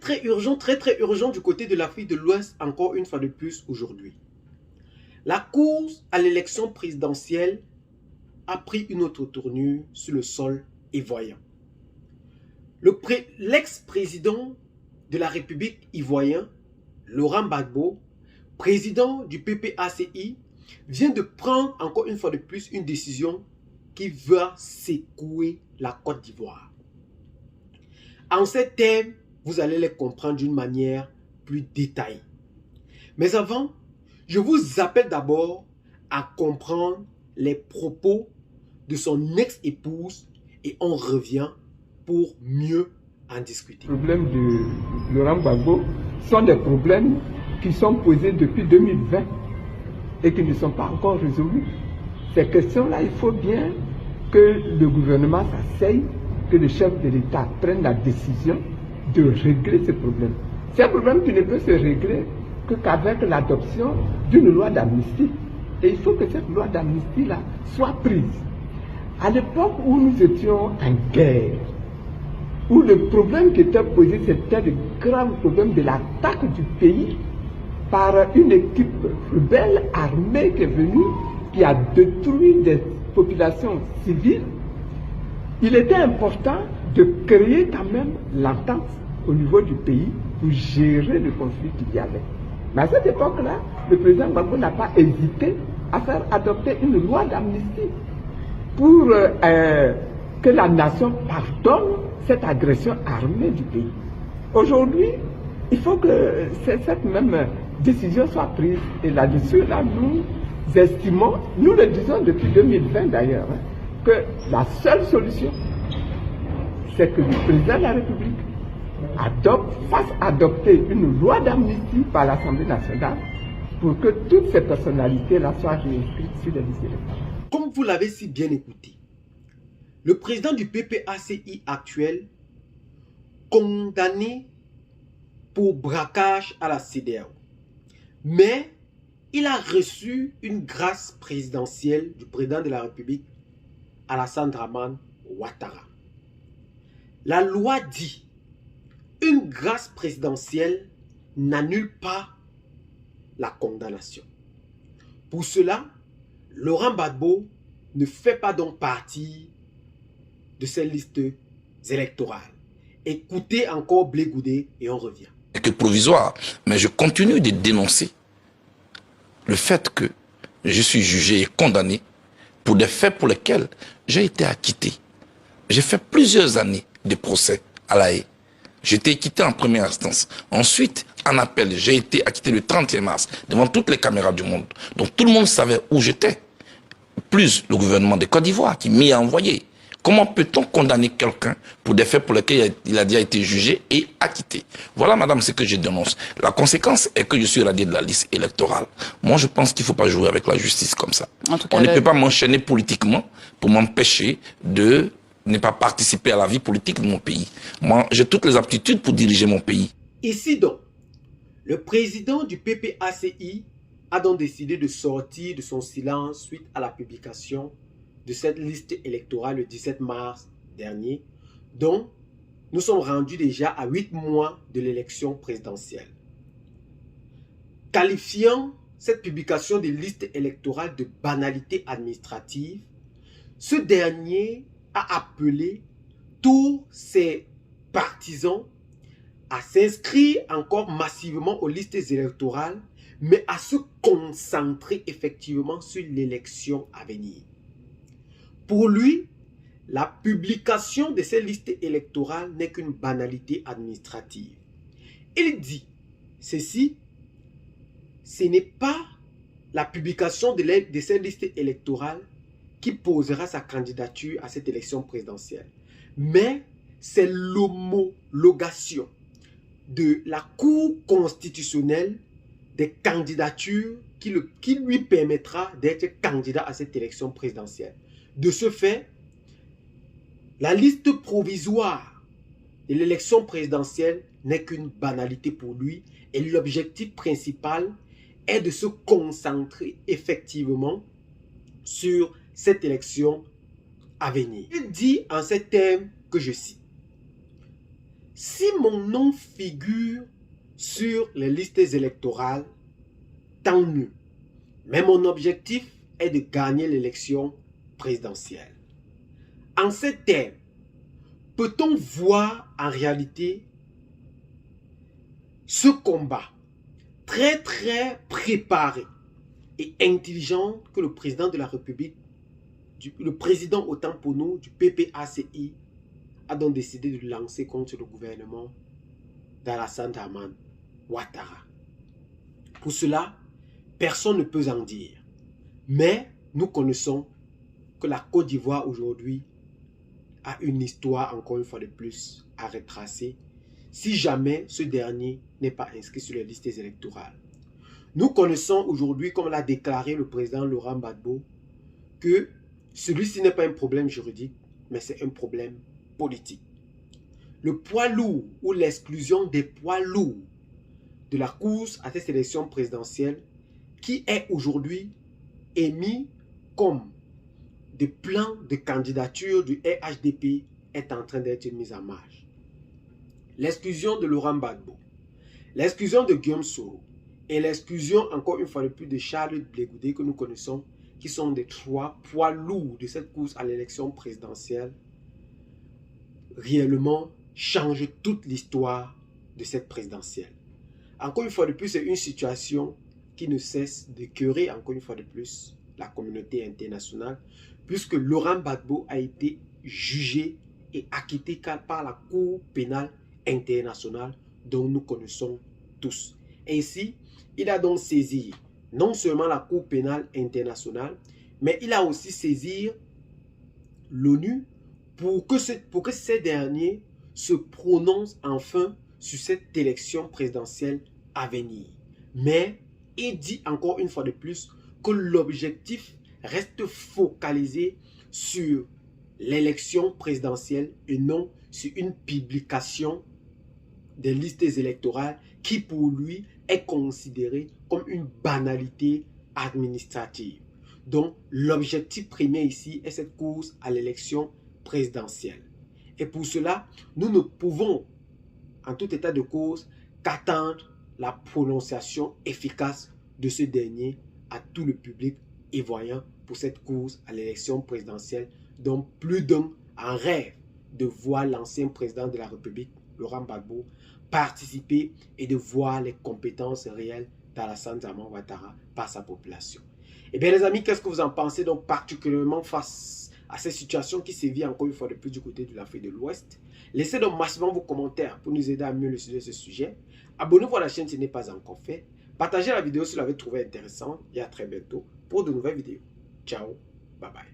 très urgent du côté de l'Afrique de l'Ouest, encore une fois de plus aujourd'hui. La course à l'élection présidentielle a pris une autre tournure sur le sol ivoirien. L'ex-président de la République ivoirienne, Laurent Gbagbo, président du PPACI, vient de prendre encore une fois de plus une décision qui va secouer la Côte d'Ivoire. En ces termes, vous allez les comprendre d'une manière plus détaillée. Mais avant, je vous appelle d'abord à comprendre les propos de son ex-épouse et on revient pour mieux en discuter. Les problèmes de Laurent Gbagbo sont des problèmes qui sont posés depuis 2020 et qui ne sont pas encore résolus. Ces questions-là, il faut bien que le gouvernement s'asseye, que le chef de l'État prenne la décision de régler ces problèmes. C'est un problème qui ne peut se régler qu'avec l'adoption d'une loi d'amnistie. Et il faut que cette loi d'amnistie-là soit prise. À l'époque où nous étions en guerre, où le problème qui était posé, c'était le grave problème de l'attaque du pays par une équipe rebelle armée qui est venue, qui a détruit des populations civiles, il était important de créer quand même l'entente au niveau du pays pour gérer le conflit qu'il y avait. Mais à cette époque-là, le président Gbagbo n'a pas hésité à faire adopter une loi d'amnistie pour que la nation pardonne cette agression armée du pays. Aujourd'hui, il faut que cette même décision soit prise. Et là-dessus, là, nous estimons, nous le disons depuis 2020 d'ailleurs, que la seule solution, c'est que le président de la République fasse adopter une loi d'amnistie par l'Assemblée nationale pour que toutes ces personnalités-là soient réinscrites sur les listes électorales. Comme vous l'avez si bien écouté, le président du PPACI actuel, condamné pour braquage à la CEDEAO, mais il a reçu une grâce présidentielle du président de la République, Alassane Dramane Ouattara. La loi dit, une grâce présidentielle n'annule pas la condamnation. Pour cela, Laurent Gbagbo ne fait pas donc partie de ces listes électorales. Écoutez encore Blé Goudé et on revient. Que provisoire, mais je continue de dénoncer le fait que je suis jugé et condamné pour des faits pour lesquels j'ai été acquitté. J'ai fait plusieurs années de procès à La Haye. J'ai été acquitté en première instance. Ensuite, en appel, j'ai été acquitté le 31 mars devant toutes les caméras du monde. Donc tout le monde savait où j'étais. Plus le gouvernement de Côte d'Ivoire qui m'y a envoyé. Comment peut-on condamner quelqu'un pour des faits pour lesquels il a déjà été jugé et acquitté? Voilà, madame, ce que je dénonce. La conséquence est que je suis radié de la liste électorale. Moi, je pense qu'il ne faut pas jouer avec la justice comme ça. En tout cas, on ne peut pas m'enchaîner politiquement pour m'empêcher de ne pas participer à la vie politique de mon pays. Moi, j'ai toutes les aptitudes pour diriger mon pays. Ici donc, le président du PPACI a donc décidé de sortir de son silence suite à la publication de cette liste électorale le 17 mars dernier, dont nous sommes rendus déjà à 8 mois de l'élection présidentielle. Qualifiant cette publication des listes électorales de banalité administrative, ce dernier a appelé tous ses partisans à s'inscrire encore massivement aux listes électorales, mais à se concentrer effectivement sur l'élection à venir. Pour lui, la publication de ces listes électorales n'est qu'une banalité administrative. Il dit ceci, ce n'est pas la publication de ces listes électorales qui posera sa candidature à cette élection présidentielle, mais c'est l'homologation de la Cour constitutionnelle des candidatures qui lui permettra d'être candidat à cette élection présidentielle. De ce fait, la liste provisoire de l'élection présidentielle n'est qu'une banalité pour lui et l'objectif principal est de se concentrer effectivement sur cette élection à venir. Il dit en ces termes que je cite: si mon nom figure sur les listes électorales, tant mieux. Mais mon objectif est de gagner l'élection présidentielle. En ces termes, peut-on voir en réalité ce combat très préparé et intelligent que le président de la République, le président autant pour nous du PPACI, a donc décidé de lancer contre le gouvernement d'Alassane Dramane Ouattara. Pour cela, personne ne peut en dire. Mais nous connaissons que la Côte d'Ivoire aujourd'hui a une histoire encore une fois de plus à retracer si jamais ce dernier n'est pas inscrit sur les listes électorales. Nous connaissons aujourd'hui, comme l'a déclaré le président Laurent Gbagbo, que celui-ci n'est pas un problème juridique, mais c'est un problème politique. Le poids lourd ou l'exclusion des poids lourds de la course à cette élection présidentielle qui est aujourd'hui émis comme des plans de candidature du RHDP est en train d'être mis en marche. L'exclusion de Laurent Gbagbo, l'exclusion de Guillaume Soro et l'exclusion encore une fois de plus de Charles Blé Goudé que nous connaissons, qui sont des trois poids lourds de cette course à l'élection présidentielle, réellement change toute l'histoire de cette présidentielle. Encore une fois de plus, c'est une situation qui ne cesse d'écœurer encore une fois de plus la communauté internationale, puisque Laurent Gbagbo a été jugé et acquitté par la Cour pénale internationale dont nous connaissons tous. Ainsi, il a donc saisi non seulement la Cour pénale internationale, mais il a aussi saisi l'ONU pour que ces derniers se prononcent enfin sur cette élection présidentielle à venir. Mais il dit encore une fois de plus que l'objectif reste focalisé sur l'élection présidentielle et non sur une publication des listes électorales qui pour lui est considérée comme une banalité administrative. Donc l'objectif premier ici est cette course à l'élection présidentielle. Et pour cela, nous ne pouvons en tout état de cause qu'attendre la prononciation efficace de ce dernier à tout le public ivoirien pour cette course à l'élection présidentielle dont plus d'un en rêve de voir l'ancien président de la République, Laurent Gbagbo, participer et de voir les compétences réelles d'Alassane Dramane Ouattara par sa population. Eh bien les amis, qu'est-ce que vous en pensez donc particulièrement face à cette situation qui sévit encore une fois de plus du côté de l'Afrique de l'Ouest? Laissez donc massivement vos commentaires pour nous aider à mieux élucider ce sujet. Abonnez-vous à la chaîne si ce n'est pas encore fait. Partagez la vidéo si vous l'avez trouvée intéressante et à très bientôt pour de nouvelles vidéos. Ciao, bye bye.